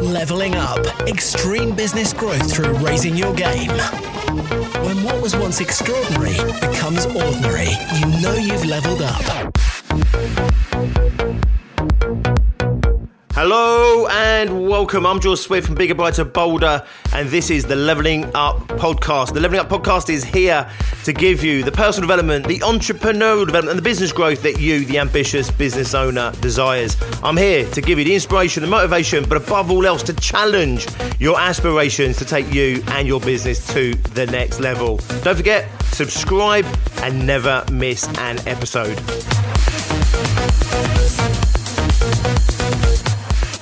Leveling up. Extreme business growth through raising your game. When what was once extraordinary becomes ordinary, you know you've leveled up. Hello and welcome. I'm George Swift from Bigger, Brighter, Bolder, and this is the Leveling Up Podcast. The Leveling Up Podcast is here to give you the personal development, the entrepreneurial development, and the business growth that you, the ambitious business owner, desires. I'm here to give you the inspiration, the motivation, but above all else, to challenge your aspirations to take you and your business to the next level. Don't forget, subscribe and never miss an episode.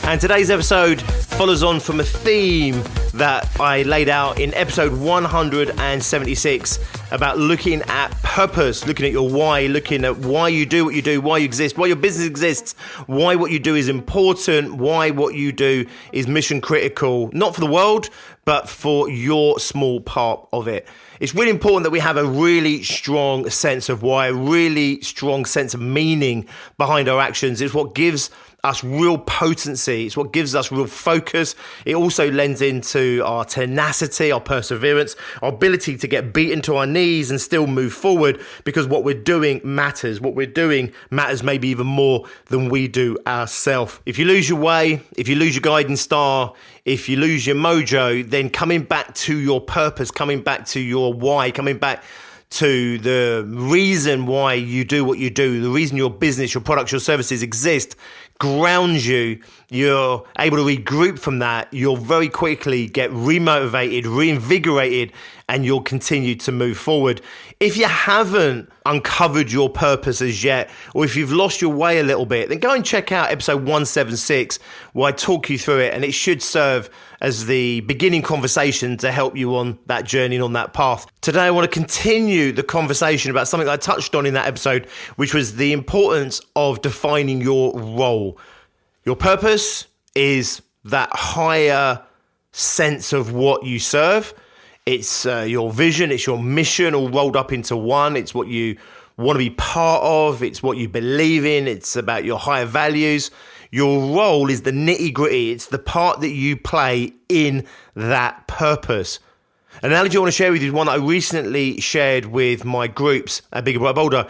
And today's episode follows on from a theme that I laid out in episode 176 about looking at purpose, looking at your why, looking at why you do what you do, why you exist, why your business exists, why what you do is important, why what you do is mission critical, not for the world, but for your small part of it. It's really important that we have a really strong sense of why, a really strong sense of meaning behind our actions. It's what gives us real potency. It's what gives us real focus. It also lends into our tenacity, our perseverance, our ability to get beaten to our knees and still move forward, because what we're doing matters. What we're doing matters maybe even more than we do ourselves. If you lose your way, if you lose your guiding star, if you lose your mojo, then coming back to your purpose, coming back to your why, coming back to the reason why you do what you do, the reason your business, your products, your services exist, grounds you. You're able to regroup from that. You'll very quickly get remotivated, reinvigorated, and you'll continue to move forward. If you haven't uncovered your purpose as yet, or if you've lost your way a little bit, then go and check out episode 176 where I talk you through it, and it should serve as the beginning conversation to help you on that journey and on that path. Today, I want to continue the conversation about something that I touched on in that episode, which was the importance of defining your role. Your purpose is that higher sense of what you serve. It's your vision, it's your mission all rolled up into one. It's what you want to be part of. It's what you believe in. It's about your higher values. Your role is the nitty gritty. It's the part that you play in that purpose. An analogy I want to share with you is one that I recently shared with my groups at Bigger, Brighter, Bolder,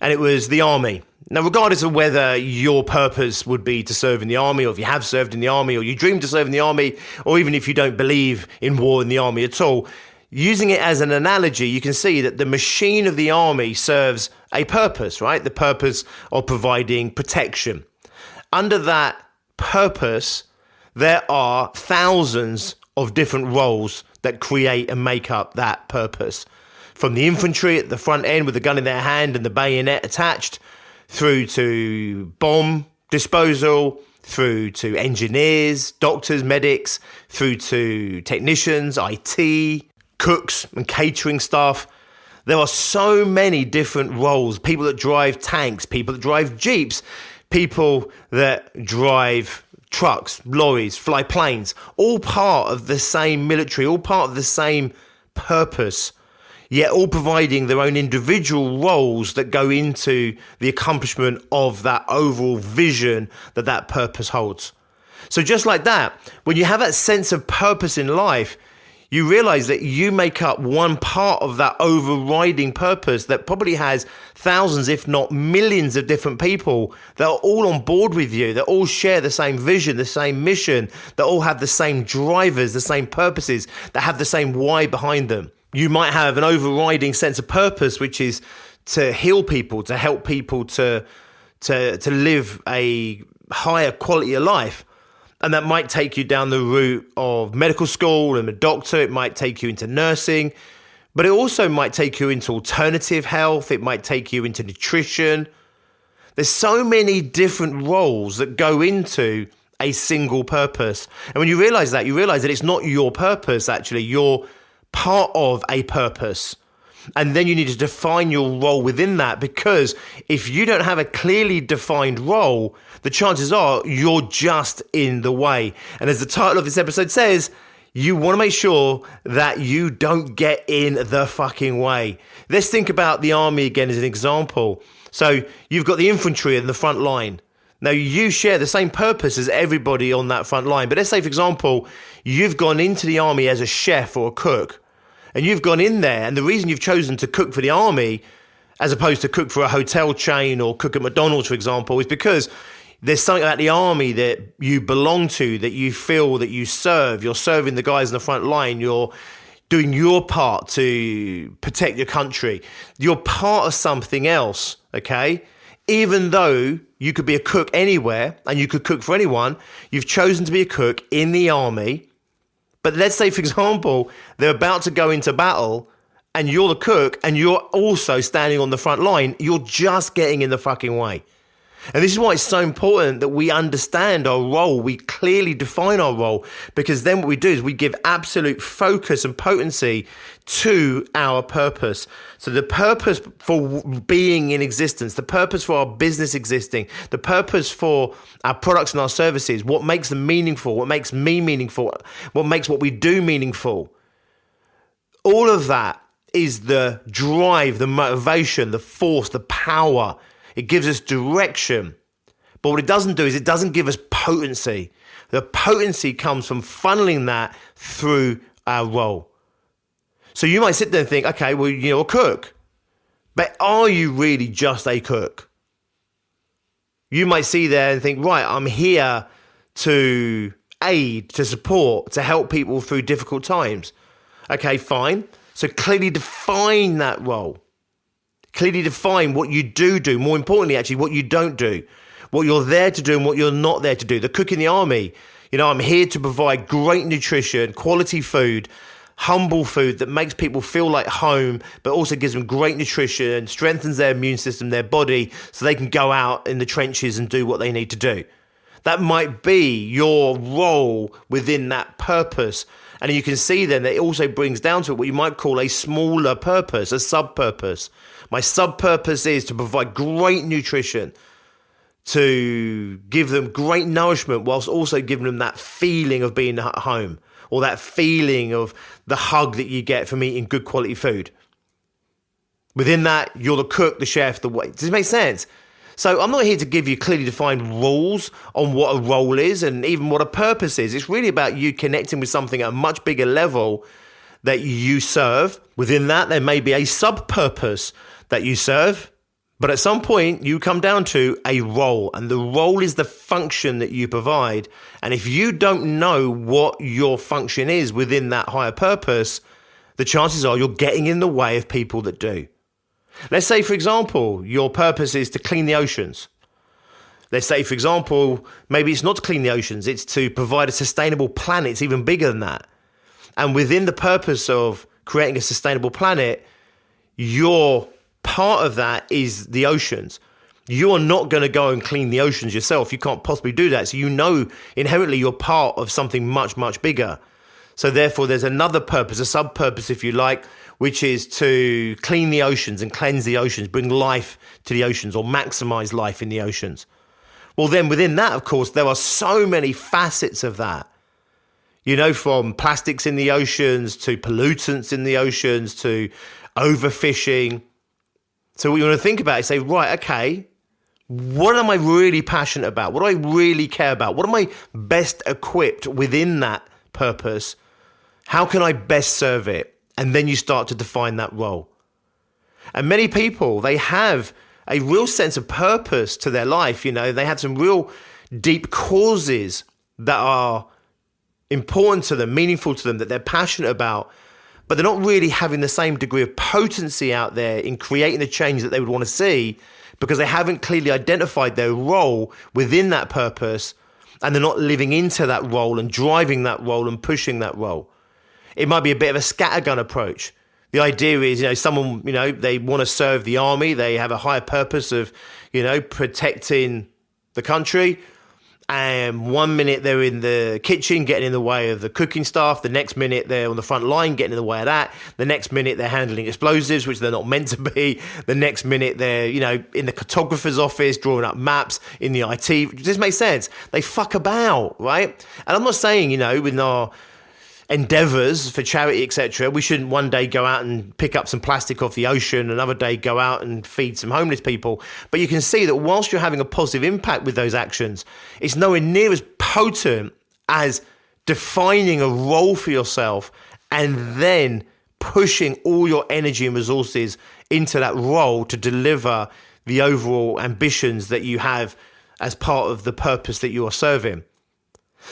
and it was the army. Now, regardless of whether your purpose would be to serve in the army, or if you have served in the army, or you dream to serve in the army, or even if you don't believe in war in the army at all, using it as an analogy, you can see that the machine of the army serves a purpose, right? The purpose of providing protection. Under that purpose, there are thousands of different roles that create and make up that purpose. From the infantry at the front end with the gun in their hand and the bayonet attached, through to bomb disposal, through to engineers, doctors, medics, through to technicians, IT, cooks and catering staff. There are so many different roles. People that drive tanks, people that drive jeeps, people that drive trucks, lorries, fly planes, all part of the same military, all part of the same purpose, yet all providing their own individual roles that go into the accomplishment of that overall vision that that purpose holds. So just like that, when you have that sense of purpose in life, you realize that you make up one part of that overriding purpose that probably has thousands, if not millions of different people that are all on board with you, that all share the same vision, the same mission, that all have the same drivers, the same purposes, that have the same why behind them. You might have an overriding sense of purpose, which is to heal people, to help people to live a higher quality of life. And that might take you down the route of medical school and a doctor. It might take you into nursing, but it also might take you into alternative health. It might take you into nutrition. There's so many different roles that go into a single purpose. And when you realize that it's not your purpose, actually. You're part of a purpose. And then you need to define your role within that, because if you don't have a clearly defined role, the chances are you're just in the way. And as the title of this episode says, You want to make sure that you don't get in the fucking way. Let's think about the army again as an example. So you've got the infantry in the front line. Now, you share the same purpose as everybody on that front line. But let's say, for example, you've gone into the army as a chef or a cook, and you've gone in there, and the reason you've chosen to cook for the army as opposed to cook for a hotel chain or cook at McDonald's, for example, is because there's something about the army that you belong to, that you feel that you serve. You're serving the guys in the front line. You're doing your part to protect your country. You're part of something else, okay? Even though you could be a cook anywhere and you could cook for anyone, you've chosen to be a cook in the army. But let's say, for example, they're about to go into battle and you're the cook and you're also standing on the front line. You're just getting in the fucking way. And this is why it's so important that we understand our role. We clearly define our role, because then what we do is we give absolute focus and potency to our purpose. So the purpose for being in existence, the purpose for our business existing, the purpose for our products and our services, what makes them meaningful, what makes me meaningful, what makes what we do meaningful. All of that is the drive, the motivation, the force, the power. It gives us direction. But what it doesn't do is it doesn't give us potency. The potency comes from funneling that through our role. So you might sit there and think, okay, well, you're a cook. But are you really just a cook? You might see there and think, right, I'm here to aid, to support, to help people through difficult times. Okay, fine. So clearly define that role. Clearly define what you do. More importantly, actually, what you don't do. What you're there to do and what you're not there to do. The cook in the army, I'm here to provide great nutrition, quality food, humble food that makes people feel like home, but also gives them great nutrition, strengthens their immune system, their body, so they can go out in the trenches and do what they need to do. That might be your role within that purpose. And you can see then that it also brings down to what you might call a smaller purpose, a sub-purpose. My sub-purpose is to provide great nutrition, to give them great nourishment whilst also giving them that feeling of being at home, or that feeling of the hug that you get from eating good quality food. Within that, you're the cook, the chef, the waiter. Does it make sense? So I'm not here to give you clearly defined rules on what a role is and even what a purpose is. It's really about you connecting with something at a much bigger level that you serve. Within that, there may be a sub-purpose that you serve. But at some point, you come down to a role, and the role is the function that you provide. And if you don't know what your function is within that higher purpose, the chances are you're getting in the way of people that do. Let's say, for example, your purpose is to clean the oceans. Let's say, for example, maybe it's not to clean the oceans, it's to provide a sustainable planet. It's even bigger than that. And within the purpose of creating a sustainable planet, your part of that is the oceans. You're not going to go and clean the oceans yourself. You can't possibly do that. So you know inherently you're part of something much, much bigger. So therefore there's another purpose, a sub-purpose if you like, which is to clean the oceans and cleanse the oceans, bring life to the oceans or maximize life in the oceans. Well, then within that, of course, there are so many facets of that. From plastics in the oceans to pollutants in the oceans to overfishing. So what you want to think about is say, right, okay, what am I really passionate about? What do I really care about? What am I best equipped within that purpose? How can I best serve it? And then you start to define that role. And many people, they have a real sense of purpose to their life. They have some real deep causes that are important to them, meaningful to them, that they're passionate about. But they're not really having the same degree of potency out there in creating the change that they would want to see because they haven't clearly identified their role within that purpose, and they're not living into that role and driving that role and pushing that role. It might be a bit of a scattergun approach. The idea is, someone, they want to serve the army. They have a higher purpose of, protecting the country. And 1 minute they're in the kitchen getting in the way of the cooking staff. The next minute they're on the front line getting in the way of that. The next minute they're handling explosives, which they're not meant to be. The next minute they're, in the cartographer's office drawing up maps in the IT. Does this make sense? They fuck about, right? And I'm not saying, in our endeavors for charity, etc. We shouldn't one day go out and pick up some plastic off the ocean, another day go out and feed some homeless people. But you can see that whilst you're having a positive impact with those actions, it's nowhere near as potent as defining a role for yourself and then pushing all your energy and resources into that role to deliver the overall ambitions that you have as part of the purpose that you are serving.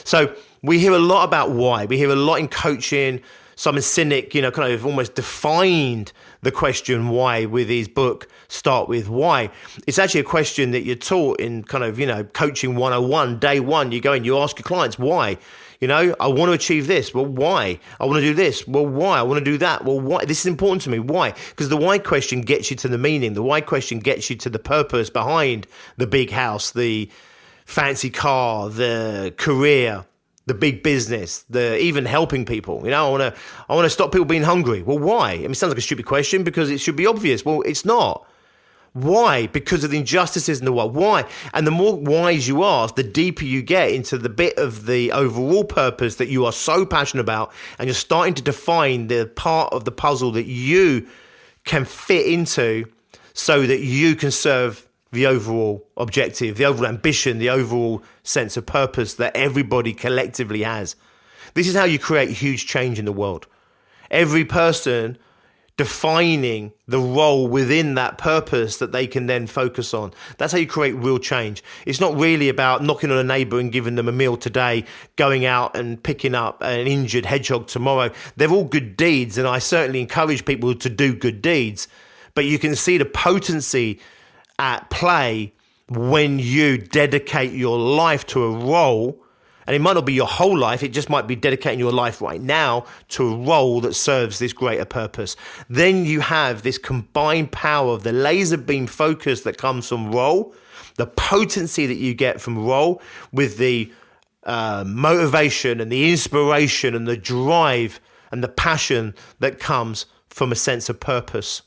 So we hear a lot about why. We hear a lot in coaching. Simon Sinek, kind of almost defined the question why with his book, Start With Why. It's actually a question that you're taught in kind of, coaching 101, day one. You go in, you ask your clients, why? I want to achieve this. Well, why? I want to do this. Well, why? I want to do that. Well, why? This is important to me. Why? Because the why question gets you to the meaning. The why question gets you to the purpose behind the big house, the fancy car, the career, the big business, the even helping people. I want to stop people being hungry. Well, why? It sounds like a stupid question because it should be obvious. Well, it's not. Why? Because of the injustices in the world. Why? And the more whys you ask, the deeper you get into the bit of the overall purpose that you are so passionate about, and you're starting to define the part of the puzzle that you can fit into so that you can serve the overall objective, the overall ambition, the overall sense of purpose that everybody collectively has. This is how you create huge change in the world. Every person defining the role within that purpose that they can then focus on. That's how you create real change. It's not really about knocking on a neighbor and giving them a meal today, going out and picking up an injured hedgehog tomorrow. They're all good deeds, and I certainly encourage people to do good deeds. But you can see the potency at play when you dedicate your life to a role. And it might not be your whole life, it just might be dedicating your life right now to a role that serves this greater purpose. Then you have this combined power of the laser beam focus that comes from role, the potency that you get from role, with the motivation and the inspiration and the drive and the passion that comes from a sense of purpose.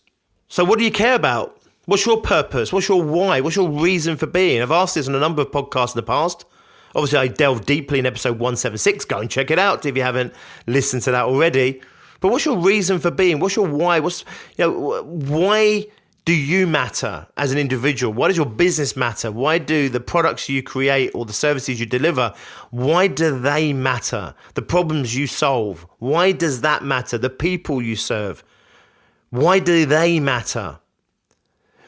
So what do you care about? What's your purpose? What's your why? What's your reason for being? I've asked this on a number of podcasts in the past. Obviously, I delved deeply in episode 176. Go and check it out if you haven't listened to that already. But what's your reason for being? What's your why? Why do you matter as an individual? Why does your business matter? Why do the products you create or the services you deliver, why do they matter? The problems you solve, why does that matter? The people you serve, why do they matter?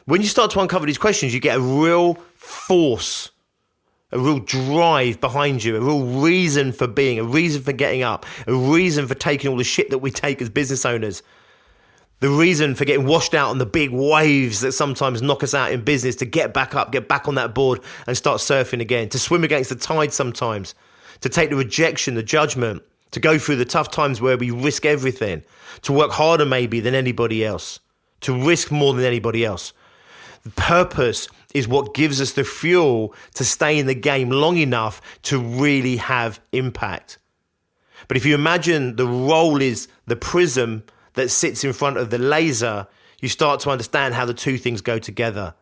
When you start to uncover these questions, you get a real force, a real drive behind you, a real reason for being, a reason for getting up, a reason for taking all the shit that we take as business owners, the reason for getting washed out on the big waves that sometimes knock us out in business, to get back up, get back on that board and start surfing again, to swim against the tide sometimes, to take the rejection, the judgment, to go through the tough times where we risk everything, to work harder maybe than anybody else, to risk more than anybody else. The purpose is what gives us the fuel to stay in the game long enough to really have impact. But if you imagine the role is the prism that sits in front of the laser, you start to understand how the two things go together.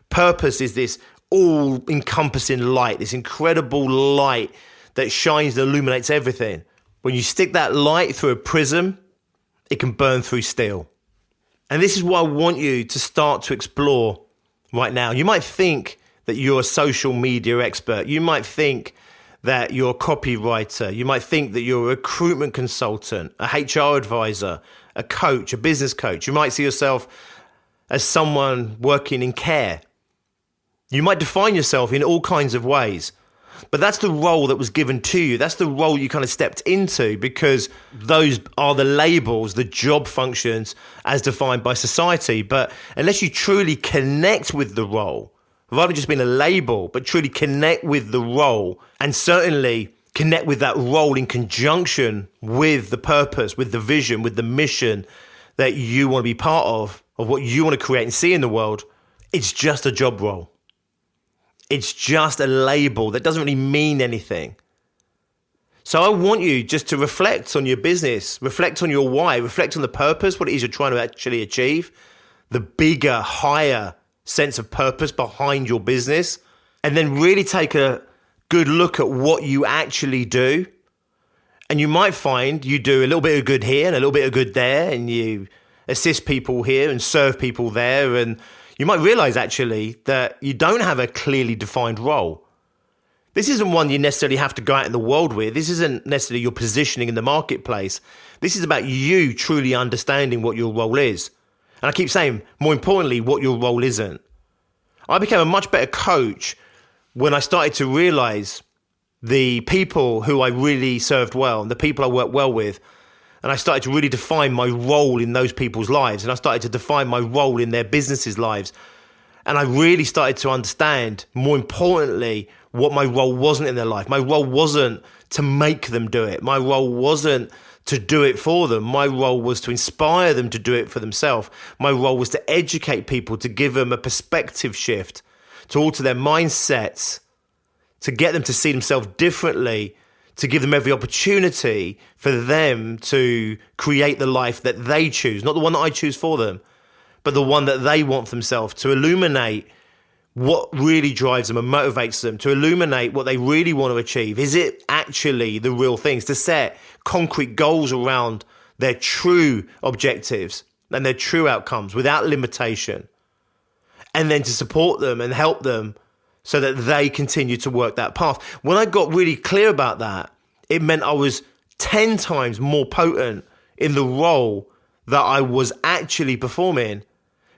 Purpose is this all-encompassing light, this incredible light that shines and illuminates everything. When you stick that light through a prism, it can burn through steel. And this is what I want you to start to explore right now. You might think that you're a social media expert. You might think that you're a copywriter. You might think that you're a recruitment consultant, a HR advisor, a coach, a business coach. You might see yourself as someone working in care. You might define yourself in all kinds of ways. But that's the role that was given to you. That's the role you kind of stepped into, because those are the labels, the job functions as defined by society. But unless you truly connect with the role, rather than just being a label, but truly connect with the role, and certainly connect with that role in conjunction with the purpose, with the vision, with the mission that you want to be part of what you want to create and see in the world, it's just a job role. It's just a label that doesn't really mean anything. So I want you just to reflect on your business, reflect on your why, reflect on the purpose, what it is you're trying to actually achieve, the bigger, higher sense of purpose behind your business, and then really take a good look at what you actually do And you might find you do a little bit of good here and a little bit of good there, and you assist people here and serve people there. And you might realize actually that you don't have a clearly defined role. This isn't one you necessarily have to go out in the world with. This isn't necessarily your positioning in the marketplace. This is about you truly understanding what your role is. And I keep saying, more importantly, what your role isn't. I became a much better coach when I started to realize the people who I really served well and the people I worked well with. And I started to really define my role in those people's lives. And I started to define my role in their businesses' lives. And I really started to understand, more importantly, what my role wasn't in their life. My role wasn't to make them do it. My role wasn't to do it for them. My role was to inspire them to do it for themselves. My role was to educate people, to give them a perspective shift, to alter their mindsets, to get them to see themselves differently, to give them every opportunity for them to create the life that they choose, not the one that I choose for them, but the one that they want for themselves, to illuminate what really drives them and motivates them, to illuminate what they really want to achieve. Is it actually the real things? To set concrete goals around their true objectives and their true outcomes without limitation. And then to support them and help them so that they continue to work that path. When I got really clear about that, it meant I was 10 times more potent in the role that I was actually performing,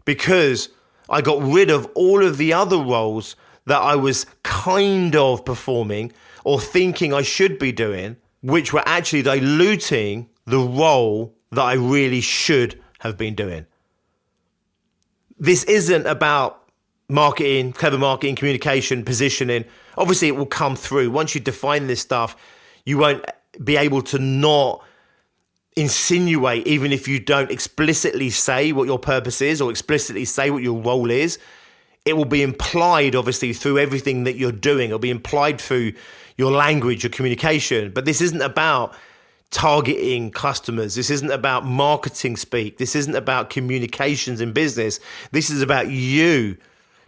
because I got rid of all of the other roles that I was kind of performing or thinking I should be doing, which were actually diluting the role that I really should have been doing. This isn't about marketing, clever marketing, communication, positioning. Obviously, it will come through. Once you define this stuff, you won't be able to not insinuate, even if you don't explicitly say what your purpose is or explicitly say what your role is. It will be implied, obviously, through everything that you're doing. It'll be implied through your language, your communication. But this isn't about targeting customers. This isn't about marketing speak. This isn't about communications in business. This is about you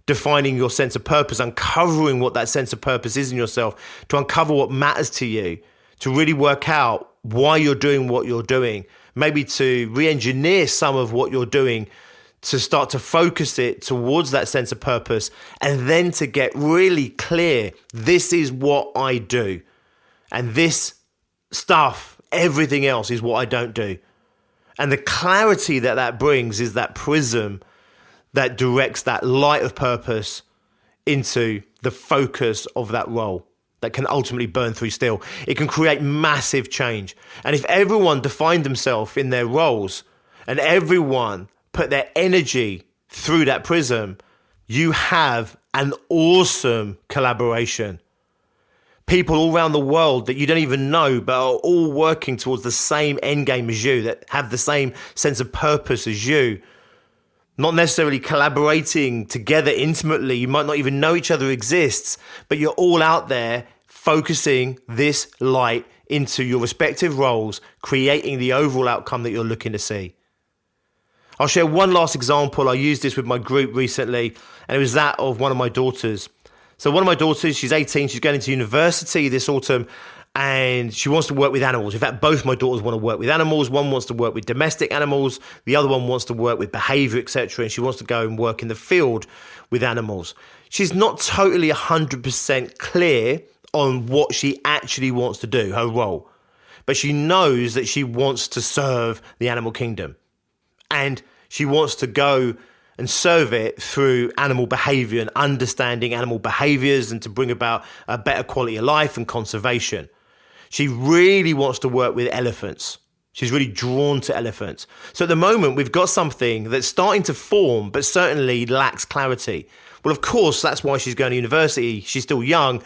defining your sense of purpose, uncovering what that sense of purpose is in yourself, to uncover what matters to you, to really work out why you're doing what you're doing, maybe to re-engineer some of what you're doing to start to focus it towards that sense of purpose, and then to get really clear, this is what I do. And this stuff, everything else is what I don't do. And the clarity that that brings is that prism that directs that light of purpose into the focus of that role that can ultimately burn through steel. It can create massive change. And if everyone defined themselves in their roles and everyone put their energy through that prism, you have an awesome collaboration. People all around the world that you don't even know, but are all working towards the same end game as you, that have the same sense of purpose as you. Not necessarily collaborating together intimately. You might not even know each other exists, but you're all out there focusing this light into your respective roles, creating the overall outcome that you're looking to see. I'll share one last example. I used this with my group recently, and it was that of one of my daughters. So one of my daughters, she's 18, she's going into university this autumn, and she wants to work with animals. In fact, both my daughters want to work with animals. One wants to work with domestic animals. The other one wants to work with behavior, etc. And she wants to go and work in the field with animals. She's not totally 100% clear on what she actually wants to do, her role. But she knows that she wants to serve the animal kingdom. And she wants to go and serve it through animal behavior and understanding animal behaviors, and to bring about a better quality of life and conservation. She really wants to work with elephants. She's really drawn to elephants. So at the moment, we've got something that's starting to form, but certainly lacks clarity. Well, of course, that's why she's going to university. She's still young.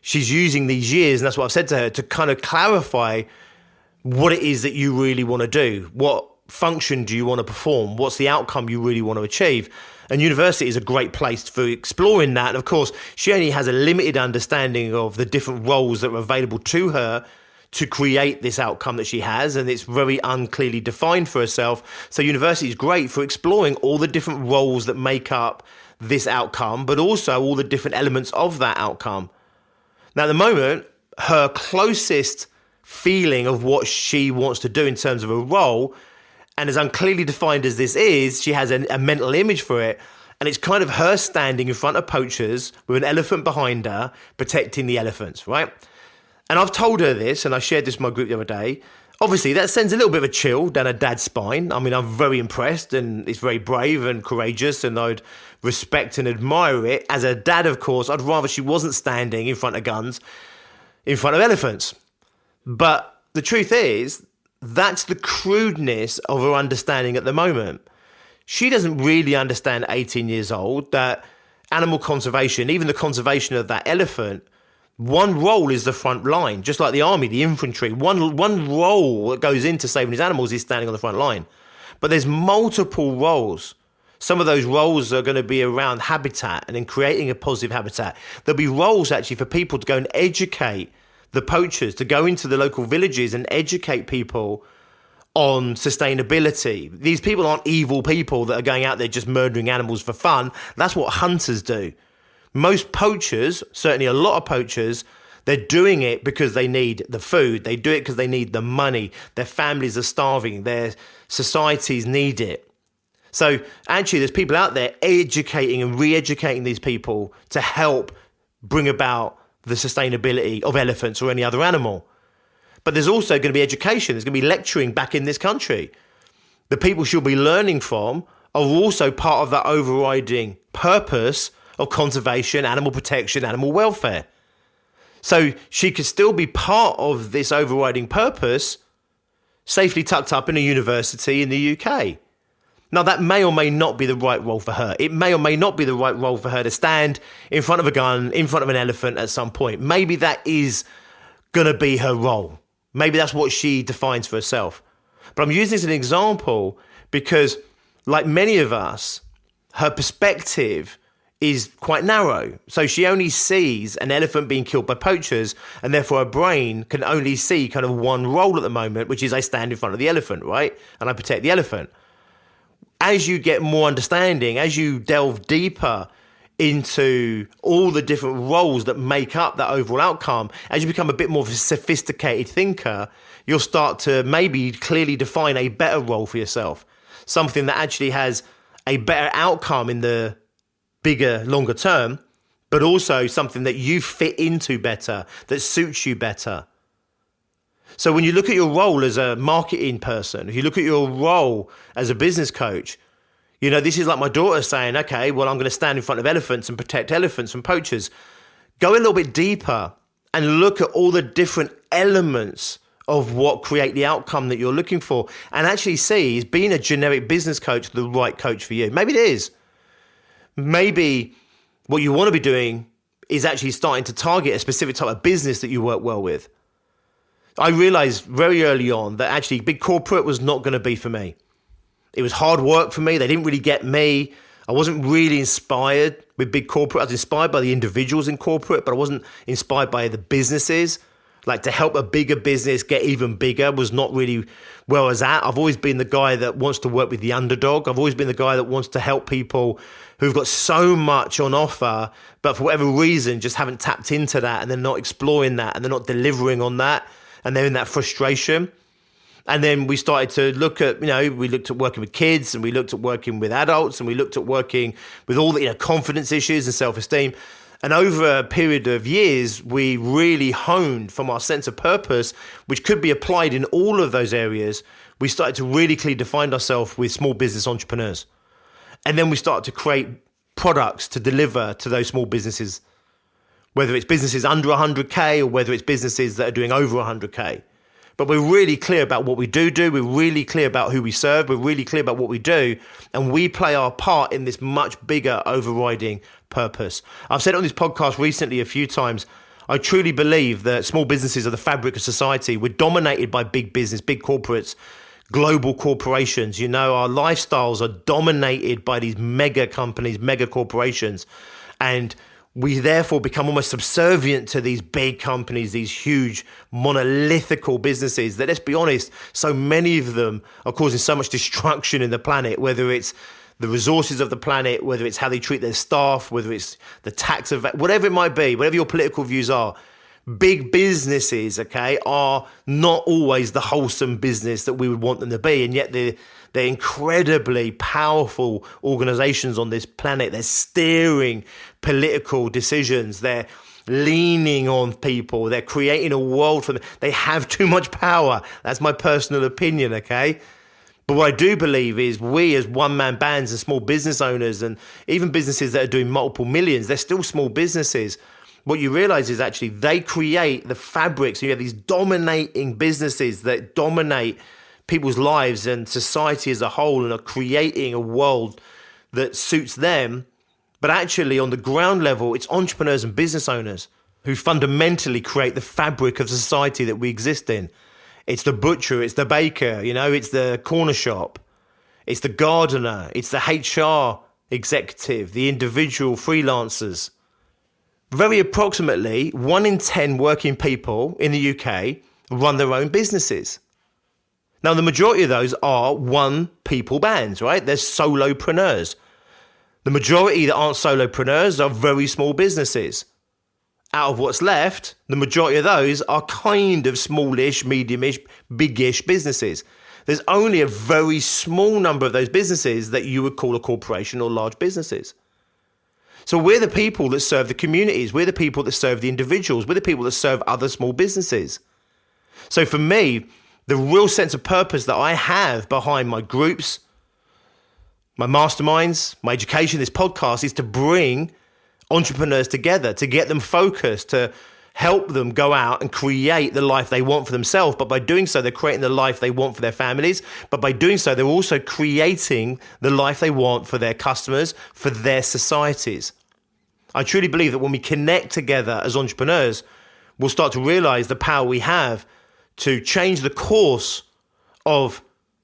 She's using these years, and that's what I've said to her, to kind of clarify what it is that you really want to do. What function do you want to perform? What's the outcome you really want to achieve? And university is a great place for exploring that. And of course, she only has a limited understanding of the different roles that are available to her to create this outcome that she has. And it's very unclearly defined for herself. So university is great for exploring all the different roles that make up this outcome, but also all the different elements of that outcome. Now, at the moment, her closest feeling of what she wants to do in terms of a role. And as unclearly defined as this is, she has a mental image for it. And it's kind of her standing in front of poachers with an elephant behind her, protecting the elephants, right? And I've told her this, and I shared this with my group the other day. Obviously, that sends a little bit of a chill down her dad's spine. I mean, I'm very impressed, and it's very brave and courageous, and I'd respect and admire it. As a dad, of course, I'd rather she wasn't standing in front of guns, in front of elephants. But the truth is, that's the crudeness of her understanding at the moment. She doesn't really understand, 18 years old, that animal conservation, even the conservation of that elephant, one role is the front line, just like the army, the infantry. One role that goes into saving these animals is standing on the front line. But there's multiple roles. Some of those roles are going to be around habitat and in creating a positive habitat. There'll be roles actually for people to go and educate the poachers, to go into the local villages and educate people on sustainability. These people aren't evil people that are going out there just murdering animals for fun. That's what hunters do. Most poachers, certainly a lot of poachers, they're doing it because they need the food. They do it because they need the money. Their families are starving. Their societies need it. So actually there's people out there educating and re-educating these people to help bring about the sustainability of elephants or any other animal. But there's also going to be education. There's going to be lecturing back in this country. The people she'll be learning from are also part of that overriding purpose of conservation, animal protection, animal welfare. So she could still be part of this overriding purpose, safely tucked up in a university in the UK. Now, that may or may not be the right role for her. It may or may not be the right role for her to stand in front of a gun, in front of an elephant at some point. Maybe that is going to be her role. Maybe that's what she defines for herself. But I'm using this as an example because, like many of us, her perspective is quite narrow. So she only sees an elephant being killed by poachers, and therefore her brain can only see kind of one role at the moment, which is I stand in front of the elephant, right? And I protect the elephant. As you get more understanding, as you delve deeper into all the different roles that make up that overall outcome, as you become a bit more of a sophisticated thinker, you'll start to maybe clearly define a better role for yourself. Something that actually has a better outcome in the bigger, longer term, but also something that you fit into better, that suits you better. So when you look at your role as a marketing person, if you look at your role as a business coach, you know, this is like my daughter saying, okay, well, I'm going to stand in front of elephants and protect elephants from poachers. Go a little bit deeper and look at all the different elements of what create the outcome that you're looking for, and actually see, is being a generic business coach the right coach for you? Maybe it is. Maybe what you want to be doing is actually starting to target a specific type of business that you work well with. I realized very early on that actually big corporate was not going to be for me. It was hard work for me. They didn't really get me. I wasn't really inspired with big corporate. I was inspired by the individuals in corporate, but I wasn't inspired by the businesses. Like, to help a bigger business get even bigger was not really where I was at. I've always been the guy that wants to work with the underdog. I've always been the guy that wants to help people who've got so much on offer, but for whatever reason just haven't tapped into that, and they're not exploring that, and they're not delivering on that, and they're in that frustration. And then we started to look at, we looked at working with kids, and we looked at working with adults, and we looked at working with all the confidence issues and self-esteem. And over a period of years, we really honed from our sense of purpose, which could be applied in all of those areas. We started to really clearly define ourselves with small business entrepreneurs. And then we started to create products to deliver to those small businesses, whether it's businesses under 100K or whether it's businesses that are doing over 100K. But we're really clear about what we do. We're really clear about who we serve. We're really clear about what we do. And we play our part in this much bigger overriding purpose. I've said it on this podcast recently a few times. I truly believe that small businesses are the fabric of society. We're dominated by big business, big corporates, global corporations. Our lifestyles are dominated by these mega companies, mega corporations. And we therefore become almost subservient to these big companies, these huge monolithical businesses that, let's be honest, so many of them are causing so much destruction in the planet, whether it's the resources of the planet, whether it's how they treat their staff, whether it's the tax of, whatever it might be, whatever your political views are. big businesses, okay, are not always the wholesome business that we would want them to be. And yet they're incredibly powerful organizations on this planet. They're steering political decisions. They're leaning on people. They're creating a world for them. They have too much power. That's my personal opinion, okay? But what I do believe is we as one-man bands and small business owners and even businesses that are doing multiple millions, they're still small businesses. What you realize is actually they create the fabric. So you have these dominating businesses that dominate people's lives and society as a whole and are creating a world that suits them. But actually on the ground level, it's entrepreneurs and business owners who fundamentally create the fabric of society that we exist in. It's the butcher, it's the baker, it's the corner shop, it's the gardener, it's the HR executive, the individual freelancers. Very approximately 1 in 10 working people in the UK run their own businesses. Now, the majority of those are one-people bands, right? They're solopreneurs. The majority that aren't solopreneurs are very small businesses. Out of what's left, the majority of those are kind of smallish, mediumish, biggish businesses. There's only a very small number of those businesses that you would call a corporation or large businesses. So we're the people that serve the communities. We're the people that serve the individuals. We're the people that serve other small businesses. So for me, the real sense of purpose that I have behind my groups, my masterminds, my education, this podcast is to bring entrepreneurs together, to get them focused, to help them go out and create the life they want for themselves. But by doing so, they're creating the life they want for their families. But by doing so, they're also creating the life they want for their customers, for their societies. I truly believe that when we connect together as entrepreneurs, we'll start to realize the power we have to change the course of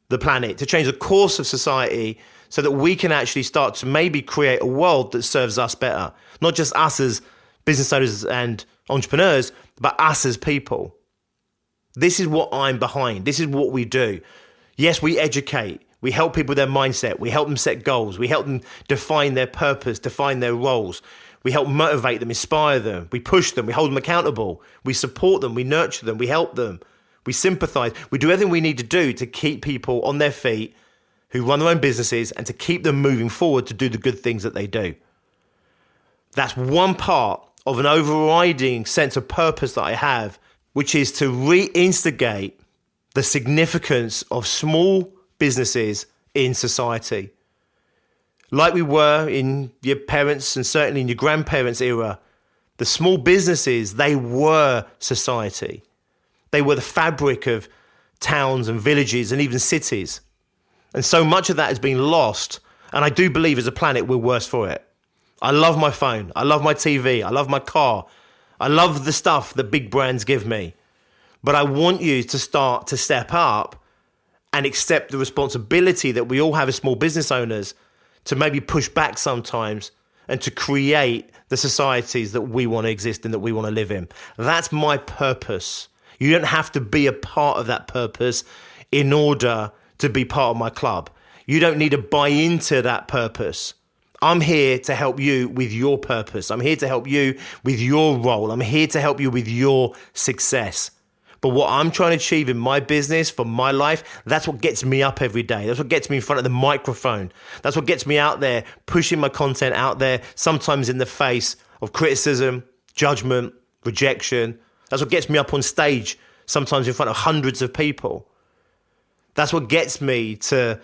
the planet, to change the course of society, so that we can actually start to maybe create a world that serves us better. Not just us as business owners and entrepreneurs, but us as people. This is what I'm behind. This is what we do. Yes, we educate. We help people with their mindset. We help them set goals. We help them define their purpose, define their roles. We help motivate them, inspire them. We push them. We hold them accountable. We support them. We nurture them. We help them. We sympathize. We do everything we need to do to keep people on their feet who run their own businesses and to keep them moving forward to do the good things that they do. That's one part of an overriding sense of purpose that I have, which is to reinstigate the significance of small businesses in society. Like we were in your parents' and certainly in your grandparents' era, the small businesses, they were society. They were the fabric of towns and villages and even cities. And so much of that has been lost. And I do believe as a planet, we're worse for it. I love my phone. I love my TV. I love my car. I love the stuff that big brands give me. But I want you to start to step up and accept the responsibility that we all have as small business owners to maybe push back sometimes and to create the societies that we want to exist in, that we want to live in. That's my purpose. You don't have to be a part of that purpose in order to be part of my club. You don't need to buy into that purpose. I'm here to help you with your purpose. I'm here to help you with your role. I'm here to help you with your success. But what I'm trying to achieve in my business, for my life, that's what gets me up every day. That's what gets me in front of the microphone. That's what gets me out there, pushing my content out there, sometimes in the face of criticism, judgment, rejection. That's what gets me up on stage, sometimes in front of hundreds of people. That's what gets me to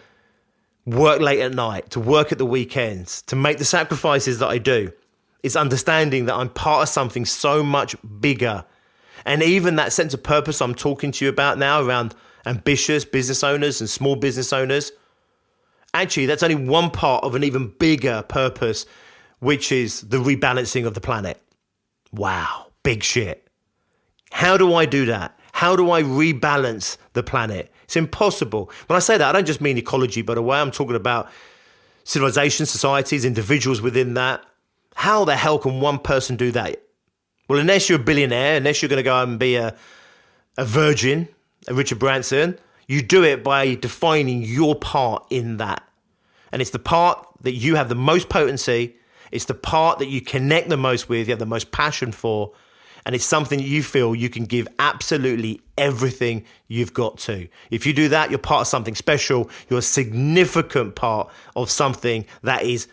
work late at night, to work at the weekends, to make the sacrifices that I do. It's understanding that I'm part of something so much bigger. And even that sense of purpose I'm talking to you about now around ambitious business owners and small business owners, actually, that's only one part of an even bigger purpose, which is the rebalancing of the planet. Wow, big shit. How do I do that? How do I rebalance the planet? It's impossible. When I say that, I don't just mean ecology, by the way. I'm talking about civilizations, societies, individuals within that. How the hell can one person do that? Well, unless you're a billionaire, unless you're going to go and be a virgin, a Richard Branson, you do it by defining your part in that. And it's the part that you have the most potency. It's the part that you connect the most with, you have the most passion for. and it's something you feel you can give absolutely everything you've got to. If you do that, you're part of something special. You're a significant part of something that is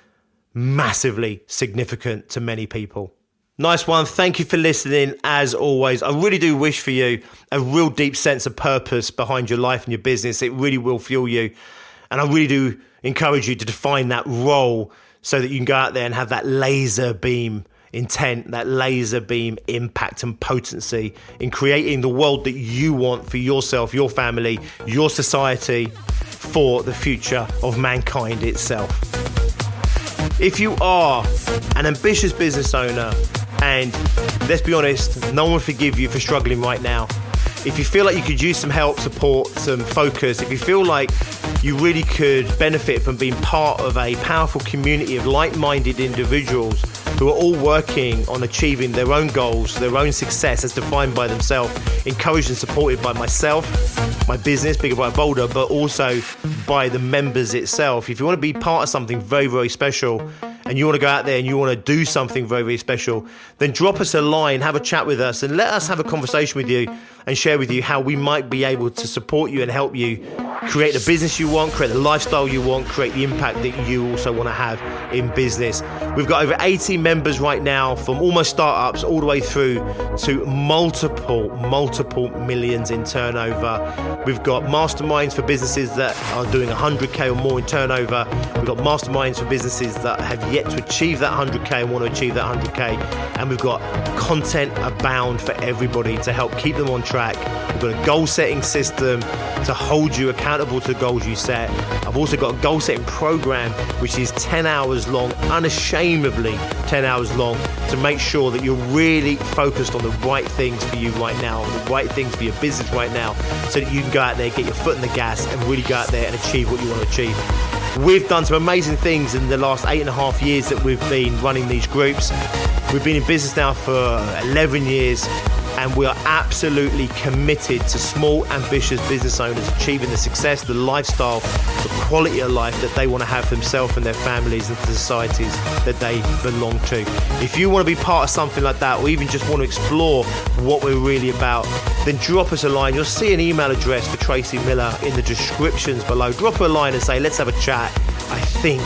massively significant to many people. Nice one. Thank you for listening. As always, I really do wish for you a real deep sense of purpose behind your life and your business. It really will fuel you. And I really do encourage you to define that role so that you can go out there and have that laser beam intent, that laser beam impact and potency in creating the world that you want for yourself, your family, your society, for the future of mankind itself. If you are an ambitious business owner, and let's be honest, no one will forgive you for struggling right now. If you feel like you could use some help, support, some focus, if you feel like you really could benefit from being part of a powerful community of like-minded individuals who are all working on achieving their own goals, their own success as defined by themselves, encouraged and supported by myself, my business, Bigger Brighter Bolder, but also by the members itself. If you want to be part of something very, very special, and you want to go out there and you want to do something very, very special, then drop us a line, have a chat with us, and let us have a conversation with you and share with you how we might be able to support you and help you create the business you want, create the lifestyle you want, create the impact that you also want to have in business. We've got over 80 members right now, from almost startups all the way through to multiple millions in turnover. We've got masterminds for businesses that are doing 100k or more in turnover. We've got masterminds for businesses that have yet to achieve that 100k and want to achieve that 100k. And we've got content abound for everybody to help keep them on track. We've got a goal setting system to hold you accountable to the goals you set. I've also got a goal setting program which is 10 hours long, unashamedly 10 hours long, to make sure that you're really focused on the right things for you right now, the right things for your business right now, so that you can go out there, get your foot in the gas and really go out there and achieve what you want to achieve. We've done some amazing things in the last 8.5 years that we've been running these groups. We've been in business now for 11 years, and we are absolutely committed to small, ambitious business owners achieving the success, the lifestyle, the quality of life that they want to have for themselves and their families and the societies that they belong to. If you want to be part of something like that, or even just want to explore what we're really about, then drop us a line. You'll see an email address for Tracy Miller in the descriptions below. Drop her a line and say, let's have a chat. I think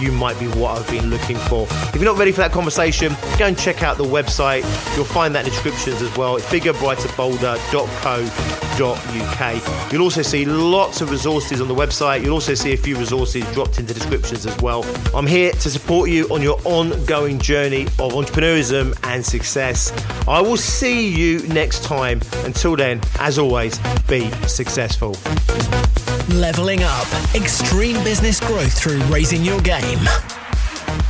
you might be what I've been looking for. If you're not ready for that conversation, go and check out the website. You'll find that in the descriptions as well. It's biggerbrighterbolder.co.uk. You'll also see lots of resources on the website. You'll also see a few resources dropped into descriptions as well. I'm here to support you on your ongoing journey of entrepreneurism and success. I will see you next time. Until then, as always, be successful. Leveling up. Extreme business growth through raising your game.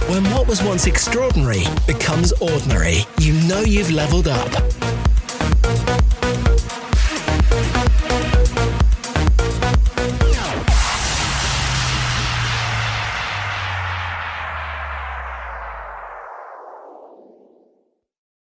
When what was once extraordinary becomes ordinary, you know you've leveled up.